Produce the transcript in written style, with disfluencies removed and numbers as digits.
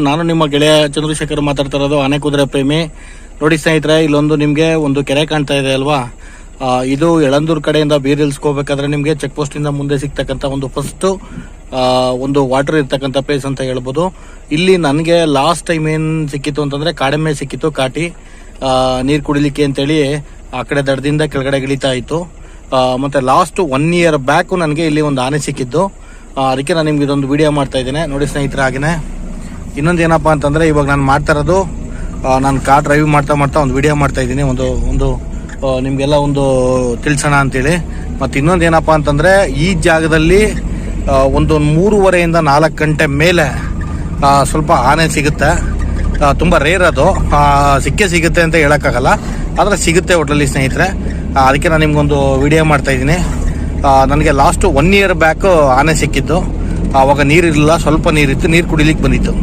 ನಾನು ನಿಮ್ಮ ಗೆಳೆಯ ಚಂದ್ರಶೇಖರ್ ಮಾತಾಡ್ತಾ ಇರೋದು, ಆನೆ ಕುದುರೆ ಪ್ರೇಮಿ. ನೋಡಿ ಸ್ನೇಹಿತರೆ, ಇಲ್ಲೊಂದು ನಿಮಗೆ ಒಂದು ಕೆರೆ ಕಾಣ್ತಾ ಇದೆ ಅಲ್ವಾ. ಇದು ಯಳಂದೂರು ಕಡೆಯಿಂದ ಬೀರ್ ಹಿಲ್ಸ್ಗೆ ಹೋಗ್ಬೇಕಾದ್ರೆ ನಿಮಗೆ ಚೆಕ್ ಪೋಸ್ಟ್ ಇಂದ ಮುಂದೆ ಸಿಗ್ತಕ್ಕಂಥ ಒಂದು ಫಸ್ಟ್ ಒಂದು ವಾಟರ್ ಇರ್ತಕ್ಕಂಥ ಪ್ಲೇಸ್ ಅಂತ ಹೇಳ್ಬೋದು. ಇಲ್ಲಿ ನನಗೆ ಲಾಸ್ಟ್ ಟೈಮ್ ಏನ್ ಸಿಕ್ಕಿತ್ತು ಅಂತಂದ್ರೆ ಕಾಡೆಮ್ಮೆ ಸಿಕ್ಕಿತ್ತು, ಕಾಟಿ ನೀರು ಕುಡಿಲಿಕ್ಕೆ ಅಂತೇಳಿ ಆ ಕಡೆ ದಡದಿಂದ ಕೆಳಗಡೆ ಇಳಿತಾ ಇತ್ತು. ಮತ್ತೆ ಲಾಸ್ಟ್ 1 year ಬ್ಯಾಕ್ ನನಗೆ ಇಲ್ಲಿ ಒಂದು ಆನೆ ಸಿಕ್ಕಿದ್ದು. ಅದಕ್ಕೆ ನಾನು ನಿಮ್ಗೆ ಇದೊಂದು ವಿಡಿಯೋ ಮಾಡ್ತಾ ಇದ್ದೇನೆ. ನೋಡಿ ಸ್ನೇಹಿತರೆ, ಹಾಗೇನೆ ಇನ್ನೊಂದು ಏನಪ್ಪಾ ಅಂತಂದ್ರೆ, ಇವಾಗ ನಾನು ಮಾಡ್ತಾ ಇರೋದು, ನಾನು ಕಾರ್ ಡ್ರೈವ್ ಮಾಡ್ತಾ ಒಂದು ವಿಡಿಯೋ ಮಾಡ್ತಾ ಇದ್ದೀನಿ, ಒಂದು ನಿಮ್ಗೆಲ್ಲ ಒಂದು ತಿಳಿಸೋಣ ಅಂತೇಳಿ. ಮತ್ತೆ ಇನ್ನೊಂದು ಏನಪ್ಪಾ ಅಂತಂದ್ರೆ, ಈ ಜಾಗದಲ್ಲಿ ಒಂದು 3:30 ಇಂದ 4 ಗಂಟೆ ಮೇಲೆ ಸ್ವಲ್ಪ ಆನೆ ಸಿಗುತ್ತೆ. ತುಂಬಾ ರೇರ್ ಅದು, ಸಿಗುತ್ತೆ ಅಂತ ಹೇಳಕ್ಕಾಗಲ್ಲ, ಆದ್ರೆ ಸಿಗುತ್ತೆ ಒಟ್ಟಲ್ಲಿ ಸ್ನೇಹಿತರೆ. ಅದಕ್ಕೆ ನಾನು ನಿಮ್ಗೊಂದು ವಿಡಿಯೋ ಮಾಡ್ತಾ ಇದ್ದೀನಿ. ನನಗೆ ಲಾಸ್ಟ್ 1 year ಬ್ಯಾಕ್ ಆನೆ ಸಿಕ್ಕಿದ್ದು. ಆವಾಗ ನೀರಿರಲಿಲ್ಲ, ಸ್ವಲ್ಪ ನೀರಿತ್ತು, ನೀರು ಕುಡಿಲಿಕ್ಕೆ ಬಂದಿತ್ತು.